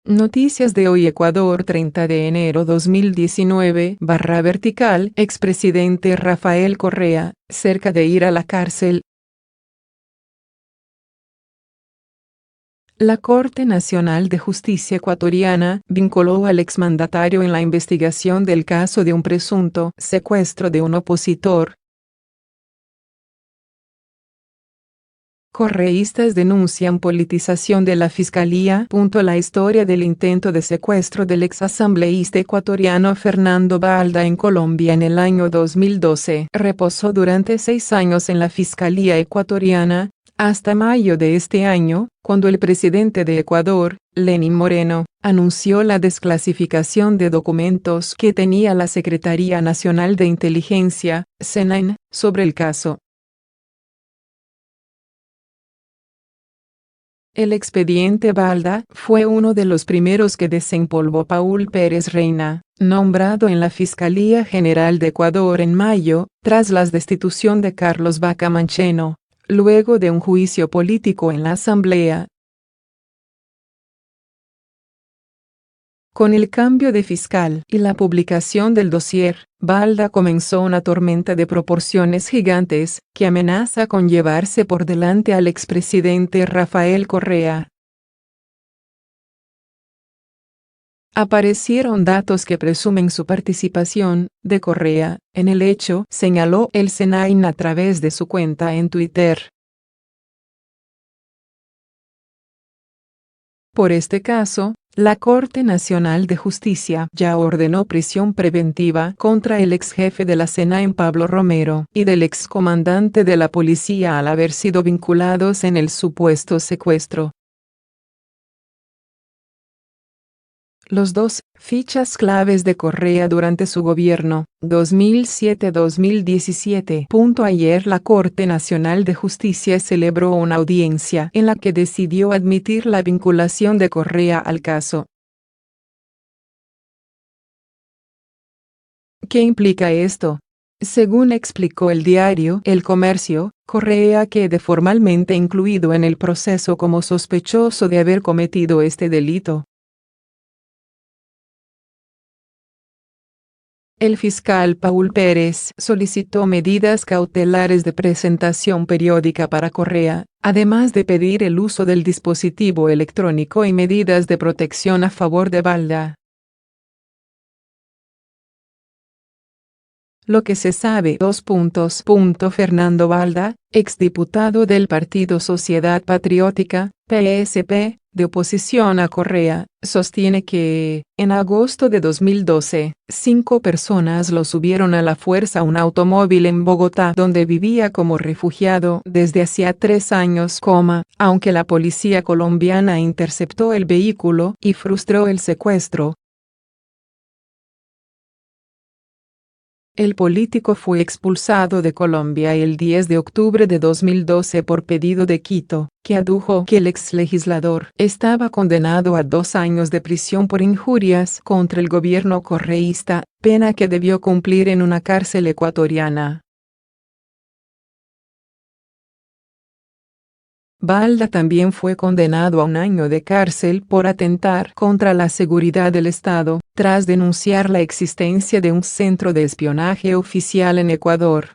Noticias de hoy Ecuador 30 de enero 2019 /vertical expresidente Rafael Correa, cerca de ir a la cárcel. La Corte Nacional de Justicia ecuatoriana vinculó al exmandatario en la investigación del caso de un presunto secuestro de un opositor. Correístas denuncian politización de la Fiscalía. La historia del intento de secuestro del exasambleísta ecuatoriano Fernando Balda en Colombia en el año 2012 reposó durante 6 años en la Fiscalía ecuatoriana, hasta mayo de este año, cuando el presidente de Ecuador, Lenín Moreno, anunció la desclasificación de documentos que tenía la Secretaría Nacional de Inteligencia, SENAIN, sobre el caso. El expediente Balda fue uno de los primeros que desempolvó Paul Pérez Reina, nombrado en la Fiscalía General de Ecuador en mayo, tras la destitución de Carlos Vaca Mancheno, luego de un juicio político en la Asamblea. Con el cambio de fiscal y la publicación del dossier, Balda comenzó una tormenta de proporciones gigantes, que amenaza con llevarse por delante al expresidente Rafael Correa. Aparecieron datos que presumen su participación, de Correa, en el hecho, señaló el SENAIN a través de su cuenta en Twitter. Por este caso, la Corte Nacional de Justicia ya ordenó prisión preventiva contra el ex jefe de la SENAIN Pablo Romero y del excomandante de la policía al haber sido vinculados en el supuesto secuestro. Los dos fichas claves de Correa durante su gobierno, 2007-2017. Ayer la Corte Nacional de Justicia celebró una audiencia en la que decidió admitir la vinculación de Correa al caso. ¿Qué implica esto? Según explicó el diario El Comercio, Correa quede formalmente incluido en el proceso como sospechoso de haber cometido este delito. El fiscal Paul Pérez solicitó medidas cautelares de presentación periódica para Correa, además de pedir el uso del dispositivo electrónico y medidas de protección a favor de Balda. Lo que se sabe. Fernando Balda, exdiputado del Partido Sociedad Patriótica, PSP, de oposición a Correa, sostiene que, en agosto de 2012, 5 personas lo subieron a la fuerza a un automóvil en Bogotá donde vivía como refugiado desde hacía 3 años, aunque la policía colombiana interceptó el vehículo y frustró el secuestro. El político fue expulsado de Colombia el 10 de octubre de 2012 por pedido de Quito, que adujo que el exlegislador estaba condenado a 2 años de prisión por injurias contra el gobierno correísta, pena que debió cumplir en una cárcel ecuatoriana. Balda también fue condenado a 1 año de cárcel por atentar contra la seguridad del Estado, tras denunciar la existencia de un centro de espionaje oficial en Ecuador.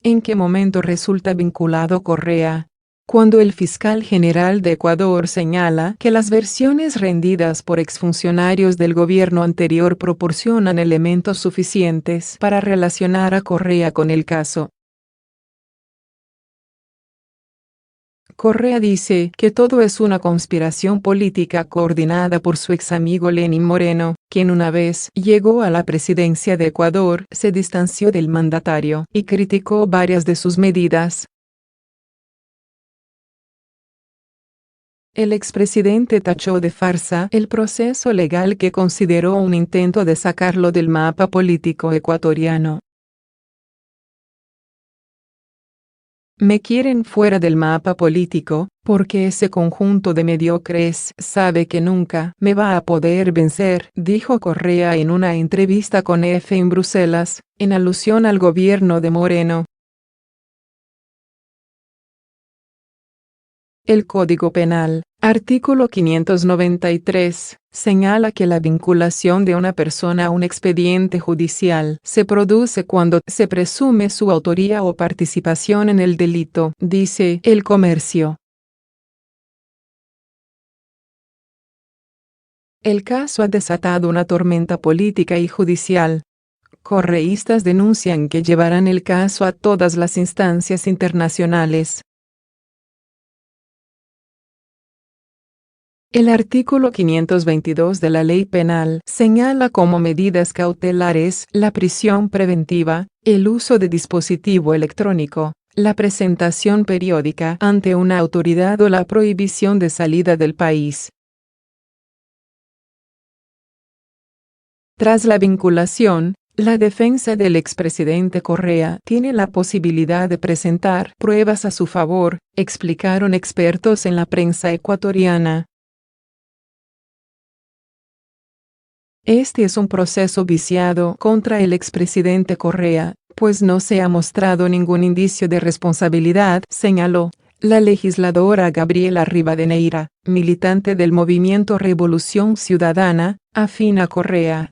¿En qué momento resulta vinculado Correa? Cuando el fiscal general de Ecuador señala que las versiones rendidas por exfuncionarios del gobierno anterior proporcionan elementos suficientes para relacionar a Correa con el caso. Correa dice que todo es una conspiración política coordinada por su ex amigo Lenín Moreno, quien una vez llegó a la presidencia de Ecuador se distanció del mandatario y criticó varias de sus medidas. El expresidente tachó de farsa el proceso legal que consideró un intento de sacarlo del mapa político ecuatoriano. Me quieren fuera del mapa político, porque ese conjunto de mediocres sabe que nunca me va a poder vencer, dijo Correa en una entrevista con EFE en Bruselas, en alusión al gobierno de Moreno. El Código Penal, artículo 593, señala que la vinculación de una persona a un expediente judicial se produce cuando se presume su autoría o participación en el delito, dice El Comercio. El caso ha desatado una tormenta política y judicial. Correístas denuncian que llevarán el caso a todas las instancias internacionales. El artículo 522 de la Ley Penal señala como medidas cautelares la prisión preventiva, el uso de dispositivo electrónico, la presentación periódica ante una autoridad o la prohibición de salida del país. Tras la vinculación, la defensa del expresidente Correa tiene la posibilidad de presentar pruebas a su favor, explicaron expertos en la prensa ecuatoriana. Este es un proceso viciado contra el expresidente Correa, pues no se ha mostrado ningún indicio de responsabilidad, señaló la legisladora Gabriela Rivadeneira, militante del movimiento Revolución Ciudadana, afín a Correa.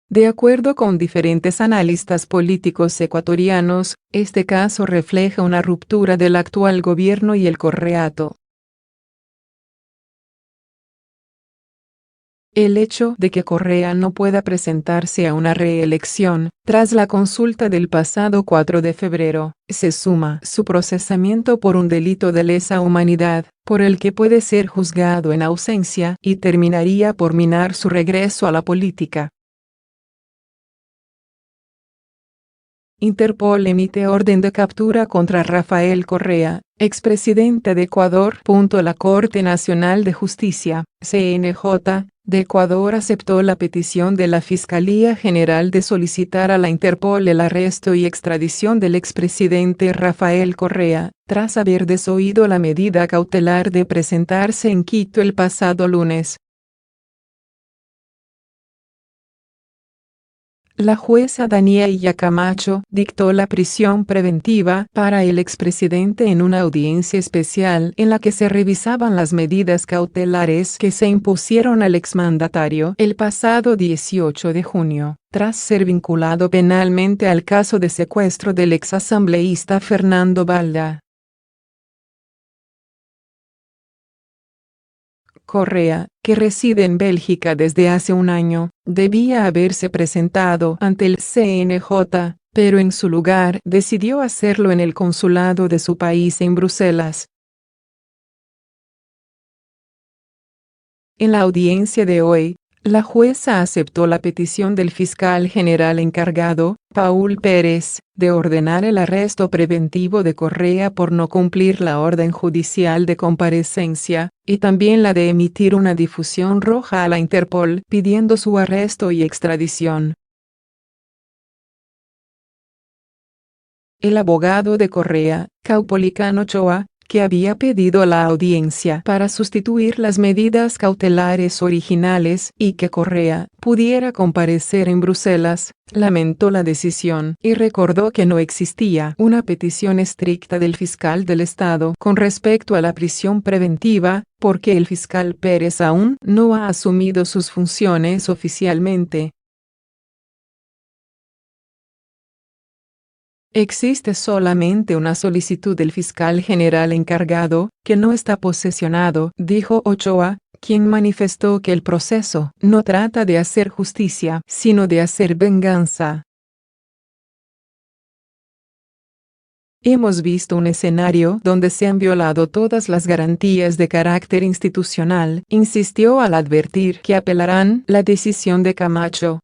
De acuerdo con diferentes analistas políticos ecuatorianos, este caso refleja una ruptura del actual gobierno y el correato. El hecho de que Correa no pueda presentarse a una reelección, tras la consulta del pasado 4 de febrero, se suma su procesamiento por un delito de lesa humanidad, por el que puede ser juzgado en ausencia y terminaría por minar su regreso a la política. Interpol emite orden de captura contra Rafael Correa, expresidente de Ecuador. La Corte Nacional de Justicia, CNJ, de Ecuador aceptó la petición de la Fiscalía General de solicitar a la Interpol el arresto y extradición del expresidente Rafael Correa, tras haber desoído la medida cautelar de presentarse en Quito el pasado lunes. La jueza Daniela Camacho dictó la prisión preventiva para el expresidente en una audiencia especial en la que se revisaban las medidas cautelares que se impusieron al exmandatario el pasado 18 de junio, tras ser vinculado penalmente al caso de secuestro del exasambleísta Fernando Balda. Correa, que reside en Bélgica desde hace un año, debía haberse presentado ante el CNJ, pero en su lugar decidió hacerlo en el consulado de su país en Bruselas. En la audiencia de hoy, la jueza aceptó la petición del fiscal general encargado, Paul Pérez, de ordenar el arresto preventivo de Correa por no cumplir la orden judicial de comparecencia, y también la de emitir una difusión roja a la Interpol pidiendo su arresto y extradición. El abogado de Correa, Caupolicán Ochoa, que había pedido la audiencia para sustituir las medidas cautelares originales y que Correa pudiera comparecer en Bruselas, lamentó la decisión y recordó que no existía una petición estricta del fiscal del Estado con respecto a la prisión preventiva, porque el fiscal Pérez aún no ha asumido sus funciones oficialmente. Existe solamente una solicitud del fiscal general encargado, que no está posesionado, dijo Ochoa, quien manifestó que el proceso no trata de hacer justicia, sino de hacer venganza. Hemos visto un escenario donde se han violado todas las garantías de carácter institucional, insistió al advertir que apelarán la decisión de Camacho.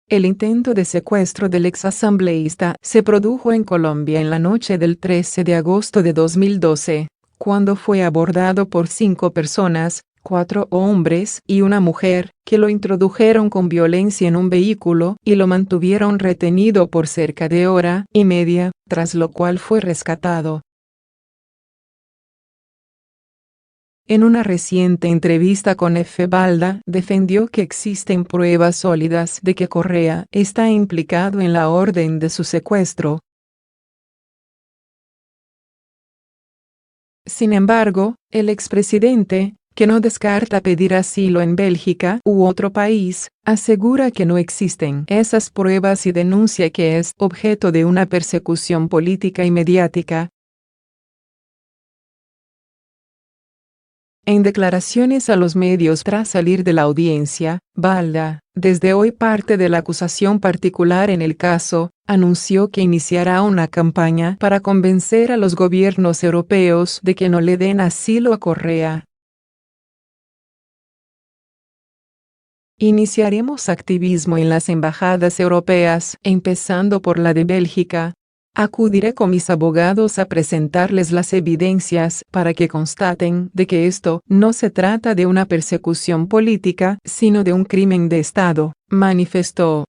El intento de secuestro del exasambleísta se produjo en Colombia en la noche del 13 de agosto de 2012, cuando fue abordado por 5 personas, 4 hombres y una mujer, que lo introdujeron con violencia en un vehículo y lo mantuvieron retenido por cerca de hora y media, tras lo cual fue rescatado. en una reciente entrevista con F. Balda, defendió que existen pruebas sólidas de que Correa está implicado en la orden de su secuestro. Sin embargo, el expresidente, que no descarta pedir asilo en Bélgica u otro país, asegura que no existen esas pruebas y denuncia que es objeto de una persecución política y mediática. En declaraciones a los medios tras salir de la audiencia, Balda, desde hoy parte de la acusación particular en el caso, anunció que iniciará una campaña para convencer a los gobiernos europeos de que no le den asilo a Correa. Iniciaremos activismo en las embajadas europeas, empezando por la de Bélgica. Acudiré con mis abogados a presentarles las evidencias para que constaten de que esto no se trata de una persecución política, sino de un crimen de Estado, manifestó.